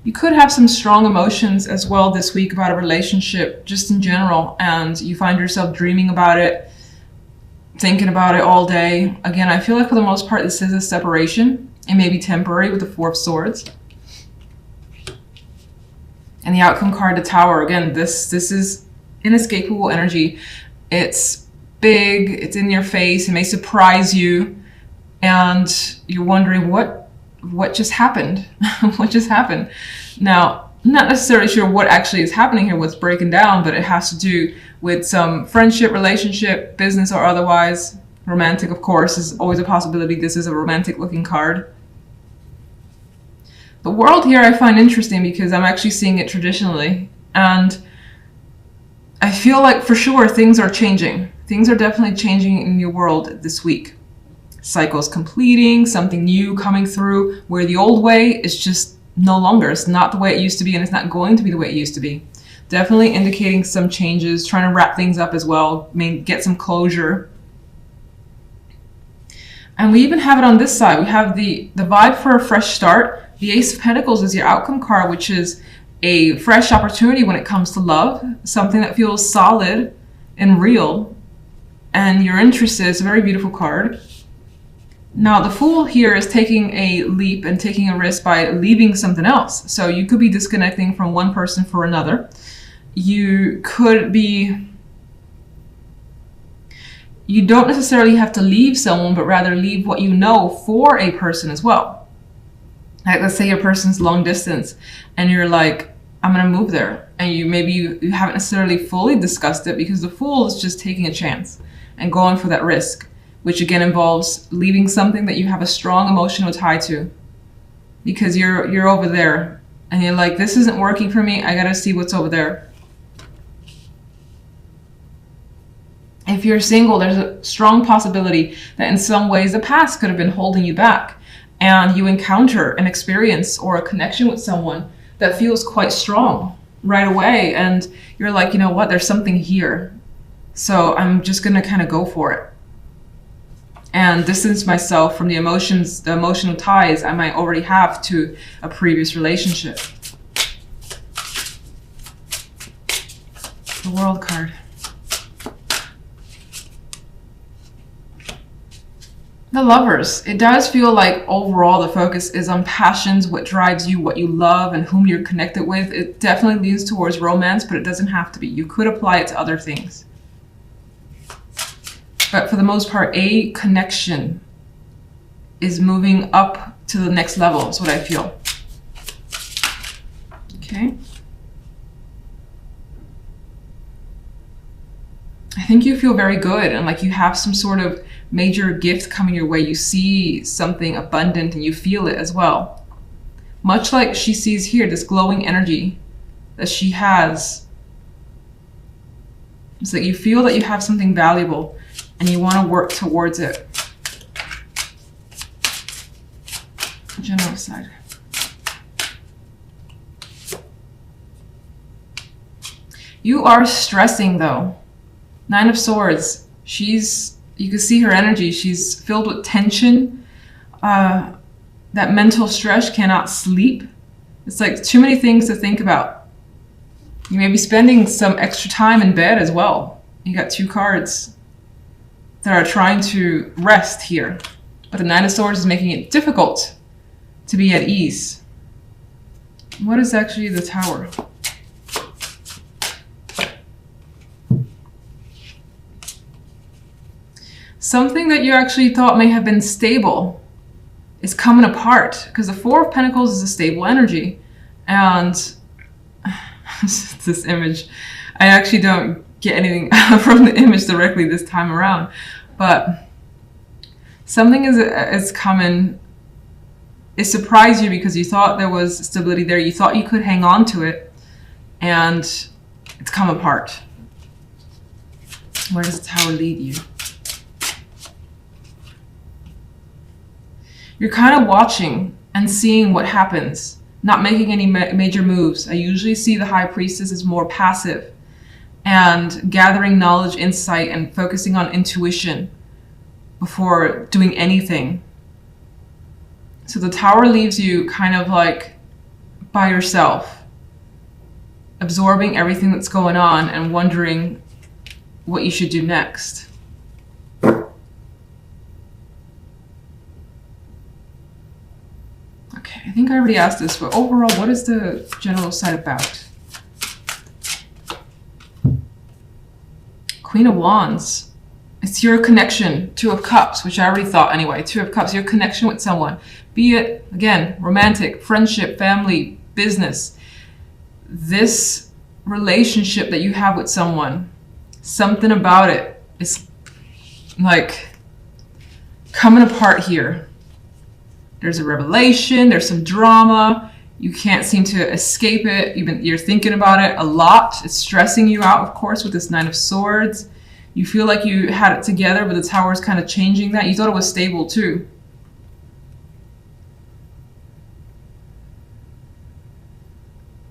You could have some strong emotions as well this week about a relationship, just in general, and you find yourself dreaming about it, thinking about it all day. Again, I feel like for the most part, this is a separation. It may be temporary with the Four of Swords. And the outcome card, the Tower. Again, this is inescapable energy. It's big, it's in your face, it may surprise you, and you're wondering what just happened. What just happened? Now, I'm not necessarily sure what actually is happening here, what's breaking down, but it has to do with some friendship, relationship, business, or otherwise. Romantic, of course, is always a possibility. This is a romantic looking card. The World here I find interesting because I'm actually seeing it traditionally, and I feel like for sure things are changing. Things are definitely changing in your world this week. Cycles completing, something new coming through, where the old way is just no longer. It's not the way it used to be, and it's not going to be the way it used to be. Definitely indicating some changes, trying to wrap things up as well, maybe get some closure. And we even have it on this side. We have the vibe for a fresh start. The Ace of Pentacles is your outcome card, which is a fresh opportunity when it comes to love, something that feels solid and real, and you're interested. It's a very beautiful card. Now, the Fool here is taking a leap and taking a risk by leaving something else. So you could be disconnecting from one person for another. You could be... You don't necessarily have to leave someone, but rather leave what you know for a person as well. Like, let's say your person's long distance and you're like, I'm going to move there. And you haven't necessarily fully discussed it, because the Fool is just taking a chance and going for that risk, which again involves leaving something that you have a strong emotional tie to, because you're over there and you're like, this isn't working for me. I got to see what's over there. If you're single, there's a strong possibility that in some ways the past could have been holding you back, and you encounter an experience or a connection with someone that feels quite strong right away, and you're like, you know what, there's something here, so I'm just gonna kind of go for it and distance myself from the emotions, the emotional ties I might already have to a previous relationship. The World card. The Lovers. It does feel like overall the focus is on passions, what drives you, what you love, and whom you're connected with. It definitely leans towards romance, but it doesn't have to be. You could apply it to other things. But for the most part, a connection is moving up to the next level, is what I feel. Okay. I think you feel very good, and like you have some sort of major gift coming your way. You see something abundant and you feel it as well. Much like she sees here, this glowing energy that she has. It's like you feel that you have something valuable and you want to work towards it. General side. You are stressing though. Nine of Swords. You can see her energy. She's filled with tension. That mental stress, cannot sleep. It's like too many things to think about. You may be spending some extra time in bed as well. You got two cards that are trying to rest here. But the Nine of Swords is making it difficult to be at ease. What is actually the Tower? Something that you actually thought may have been stable is coming apart, because the Four of Pentacles is a stable energy. And this image, I actually don't get anything from the image directly this time around, but something is coming. It surprised you because you thought there was stability there. You thought you could hang on to it, and it's come apart. Where does the Tower lead you? You're kind of watching and seeing what happens, not making any major moves. I usually see the High Priestess as more passive and gathering knowledge, insight, and focusing on intuition before doing anything. So the Tower leaves you kind of like by yourself, absorbing everything that's going on and wondering what you should do next. Okay, I think I already asked this, but overall, what is the general side about? Queen of Wands. It's your connection. Two of Cups, which I already thought anyway. Two of Cups, your connection with someone. Be it, again, romantic, friendship, family, business. This relationship that you have with someone, something about it is like coming apart here. There's a revelation, there's some drama. You can't seem to escape it. You're thinking about it a lot. It's stressing you out, of course, with this Nine of Swords. You feel like you had it together, but the Tower is kind of changing that. You thought it was stable too.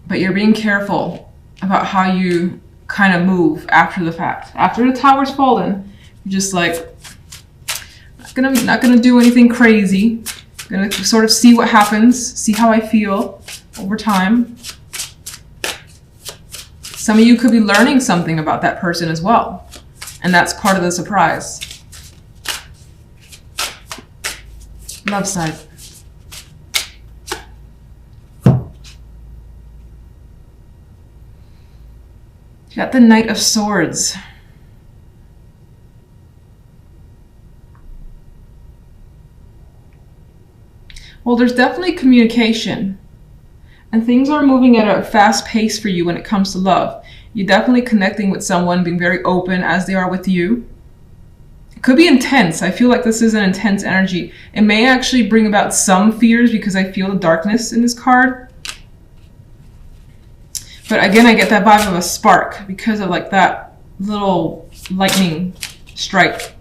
But you're being careful about how you kind of move after the fact. After the Tower's fallen, you're just like, not gonna do anything crazy. Gonna sort of see what happens, see how I feel over time. Some of you could be learning something about that person as well. And that's part of the surprise. Love side. You got the Knight of Swords. Well, there's definitely communication. And things are moving at a fast pace for you when it comes to love. You're definitely connecting with someone, being very open as they are with you. It could be intense. I feel like this is an intense energy. It may actually bring about some fears because I feel the darkness in this card. But again, I get that vibe of a spark because of like that little lightning strike.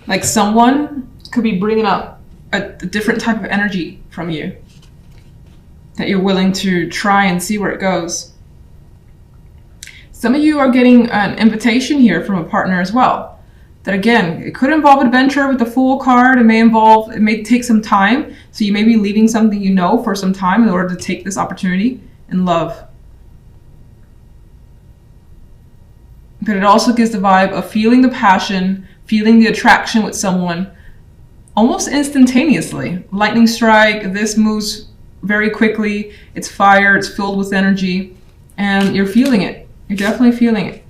Like someone could be bringing up a different type of energy from you that you're willing to try and see where it goes. Some of you are getting an invitation here from a partner as well. That again, it could involve adventure with the Fool card. It may take some time. So you may be leaving something you know for some time in order to take this opportunity in love. But it also gives the vibe of feeling the passion, feeling the attraction with someone almost instantaneously. Lightning strike, this moves very quickly. It's fire, it's filled with energy, and you're feeling it. You're definitely feeling it.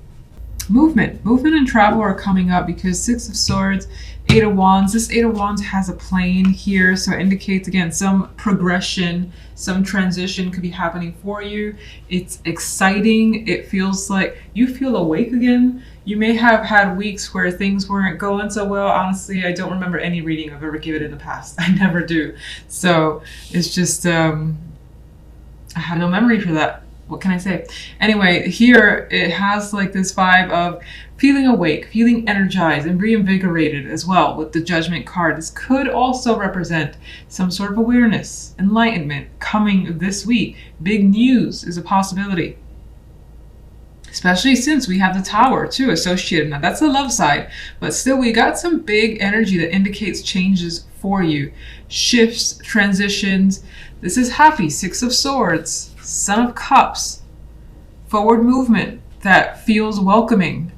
Movement and travel are coming up because Six of Swords, Eight of Wands. This Eight of Wands has a plane here, so it indicates again some progression, some transition could be happening for you. It's exciting. It feels like you feel awake again. You may have had weeks where things weren't going so well. Honestly, I don't remember any reading I've ever given in the past. I never do. So it's just, I have no memory for that. What can I say? Anyway, here it has like this vibe of feeling awake, feeling energized and reinvigorated as well with the Judgment card. This could also represent some sort of awareness, enlightenment coming this week. Big news is a possibility. Especially since we have the Tower too associated. Now that's the love side, but still we got some big energy that indicates changes for you. Shifts, transitions. This is happy. Six of Swords, Son of Cups. Forward movement that feels welcoming.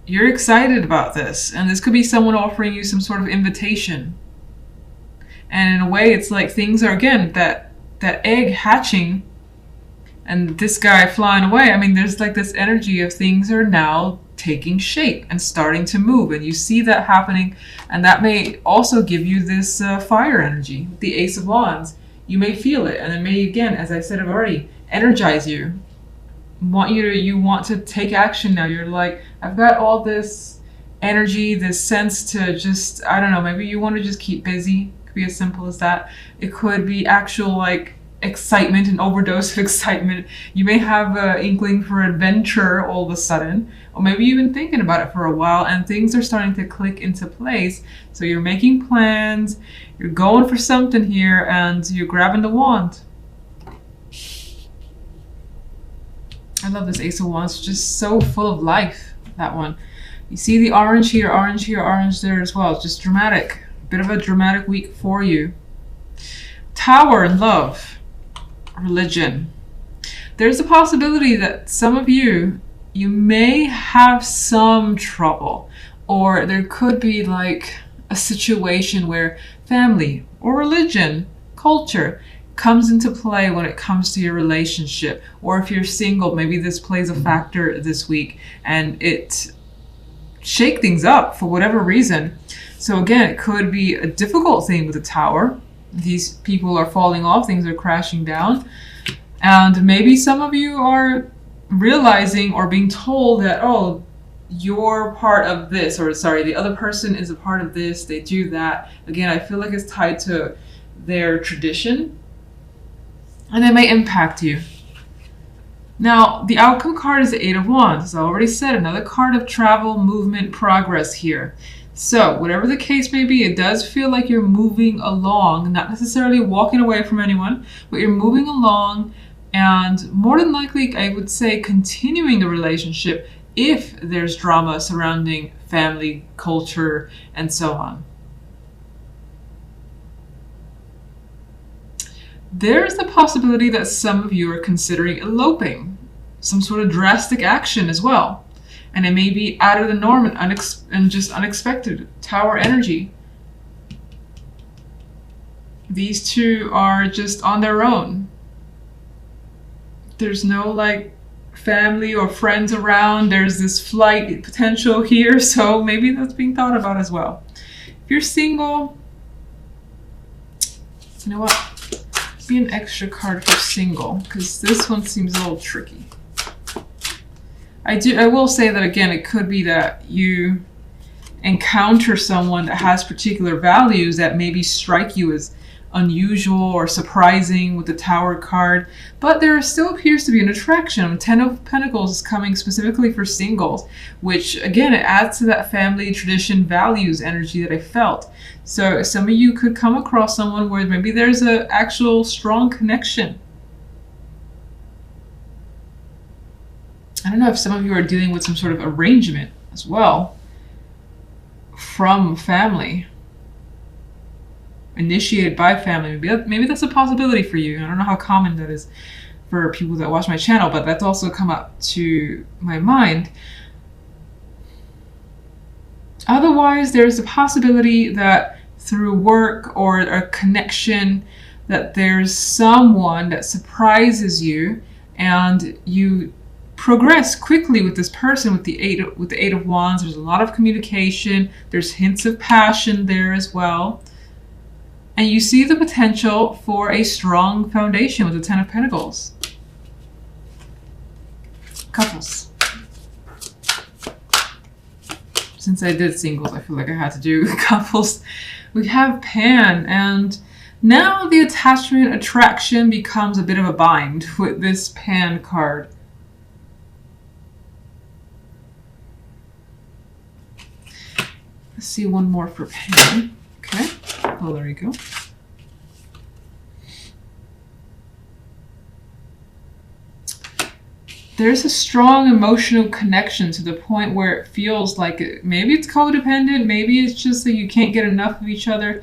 You're excited about this, and this could be someone offering you some sort of invitation. And in a way, it's like things are, again, that egg hatching and this guy flying away. I mean, there's like this energy of things are now taking shape and starting to move, and you see that happening, and that may also give you this fire energy. The Ace of Wands, you may feel it, and it may, again, as I said already, energize you. You want to take action now. You're like, I've got all this energy, this sense to just, I don't know, maybe you want to just keep busy. It could be as simple as that. It could be actual like excitement, an overdose of excitement. You may have an inkling for adventure all of a sudden, or maybe you've been thinking about it for a while and things are starting to click into place. So you're making plans, you're going for something here, and you're grabbing the wand. I love this Ace of Wands, just so full of life, that one. You see the orange here, orange there as well. It's just dramatic, bit of a dramatic week for you. Tower and love, religion. There's a possibility that some of you may have some trouble, or there could be like a situation where family or religion, culture comes into play when it comes to your relationship. Or if you're single, maybe this plays a factor this week and it shake things up for whatever reason. So again, it could be a difficult thing with the Tower. These people are falling off, things are crashing down. And maybe some of you are realizing or being told that, oh, you're part of this, or sorry, the other person is a part of this, they do that. Again, I feel like it's tied to their tradition, and it may impact you. Now, the outcome card is the Eight of Wands. As I already said, another card of travel, movement, progress here. So, whatever the case may be, it does feel like you're moving along, not necessarily walking away from anyone, but you're moving along, and more than likely, I would say, continuing the relationship if there's drama surrounding family, culture, and so on. There's the possibility that some of you are considering eloping, some sort of drastic action as well. And it may be out of the norm and just unexpected. Tower energy. These two are just on their own. There's no like family or friends around. There's this flight potential here, so maybe that's being thought about as well. If you're single, you know what? Be an extra card for single, because this one seems a little tricky. I will say that again, it could be that you encounter someone that has particular values that maybe strike you as unusual or surprising with the Tower card, but there still appears to be an attraction. Ten of Pentacles is coming specifically for singles, which again, it adds to that family, tradition, values energy that I felt. So some of you could come across someone where maybe there's an actual strong connection. I don't know if some of you are dealing with some sort of arrangement as well from family, initiated by family. Maybe that's a possibility for you. I don't know how common that is for people that watch my channel, but that's also come up to my mind. Otherwise, there's a possibility that through work or a connection that there's someone that surprises you and you progress quickly with this person with the Eight of Wands. There's a lot of communication. There's hints of passion there as well. And you see the potential for a strong foundation with the Ten of Pentacles. Couples. Since I did singles, I feel like I had to do couples. We have Pan, and now the attachment attraction becomes a bit of a bind with this Pan card. Let's see one more for Pan. Okay. Oh, there you go. There's a strong emotional connection to the point where it feels like maybe it's codependent, maybe it's just that you can't get enough of each other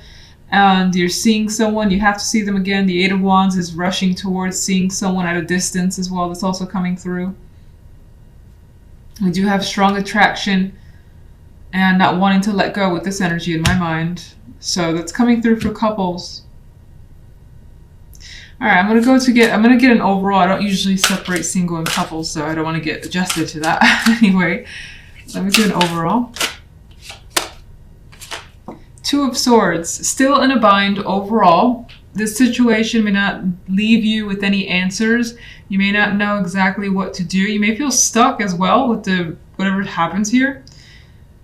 and you're seeing someone, you have to see them again. The Eight of Wands is rushing towards seeing someone at a distance as well. That's also coming through. We do have strong attraction and not wanting to let go with this energy in my mind. So that's coming through for couples. All right, I'm gonna get an overall. I don't usually separate single and couples, so I don't want to get adjusted to that anyway. Let me do an overall. Two of Swords, still in a bind overall. This situation may not leave you with any answers. You may not know exactly what to do. You may feel stuck as well with whatever happens here.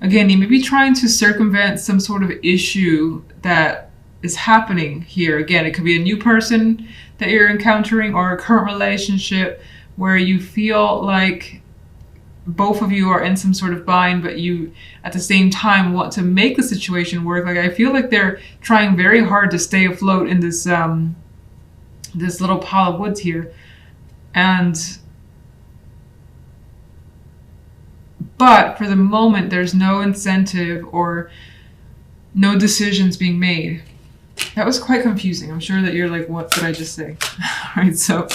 Again, you may be trying to circumvent some sort of issue that is happening here. Again, it could be a new person that you're encountering or a current relationship where you feel like both of you are in some sort of bind, but you at the same time want to make the situation work. Like I feel like they're trying very hard to stay afloat in this this little pile of woods here. But for the moment, there's no incentive or No decisions being made. That was quite confusing. I'm sure that you're like, what did I just say? All right, so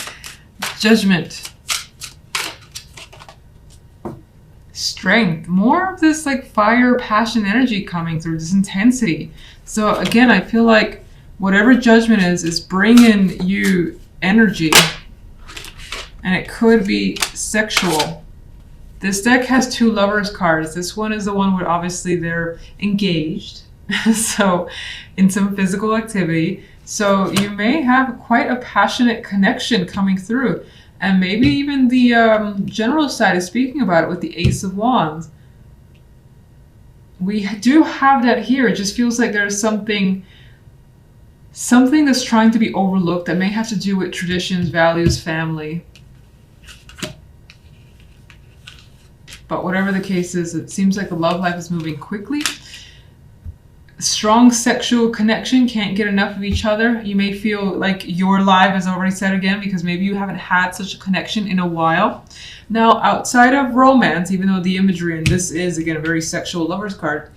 Judgment. Strength. More of this like fire, passion, energy coming through, this intensity. So again, I feel like whatever Judgment is bringing you energy. And it could be sexual. This deck has 2 Lovers cards. This one is the one where obviously they're engaged. So in some physical activity. So you may have quite a passionate connection coming through. And maybe even the general side is speaking about it with the Ace of Wands. We do have that here. It just feels like there's something that's trying to be overlooked that may have to do with traditions, values, family. But whatever the case is, it seems like the love life is moving quickly. Strong sexual connection, can't get enough of each other. You may feel like your life is already set again because maybe you haven't had such a connection in a while. Now, outside of romance, even though the imagery, and this is, again, a very sexual Lovers card,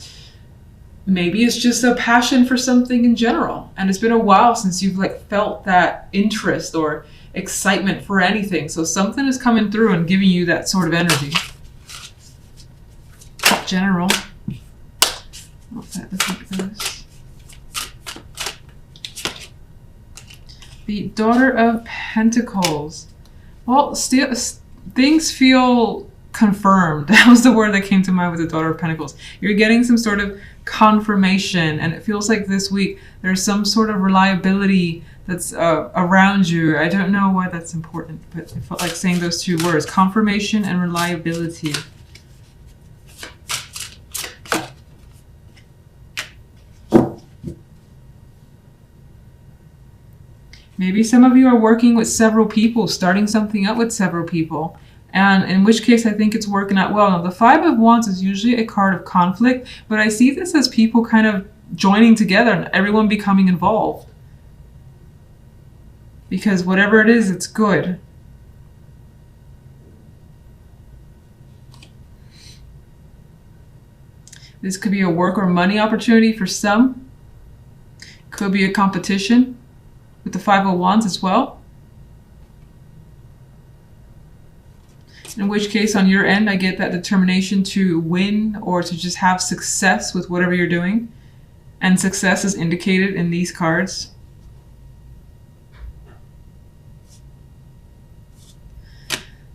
maybe it's just a passion for something in general. And it's been a while since you've like felt that interest or excitement for anything. So something is coming through and giving you that sort of energy. General. Oh, let's look at this. The Daughter of Pentacles. Well, still, things feel confirmed. That was the word that came to mind with the Daughter of Pentacles. You're getting some sort of confirmation, and it feels like this week there's some sort of reliability that's around you. I don't know why that's important, but I felt like saying those 2 words, confirmation and reliability. Maybe some of you are working with several people, starting something up with several people. And in which case, I think it's working out well. Now, the 5 of Wands is usually a card of conflict, but I see this as people kind of joining together and everyone becoming involved. Because whatever it is, it's good. This could be a work or money opportunity for some. Could be a competition with the 5 of Wands as well. In which case, on your end, I get that determination to win or to just have success with whatever you're doing. And success is indicated in these cards.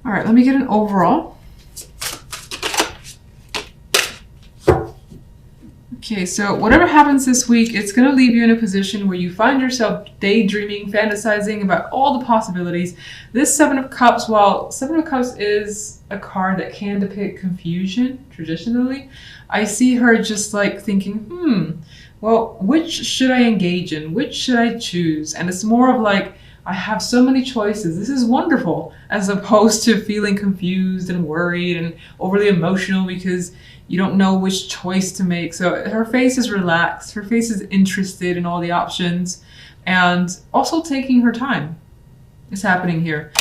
All right, let me get an overall. Okay, so whatever happens this week, it's going to leave you in a position where you find yourself daydreaming, fantasizing about all the possibilities. This 7 of Cups, while 7 of Cups is a card that can depict confusion traditionally, I see her just like thinking, well, which should I engage in? Which should I choose? And it's more of like, I have so many choices. This is wonderful, as opposed to feeling confused and worried and overly emotional because you don't know which choice to make. So her face is relaxed. Her face is interested in all the options and also taking her time is happening here.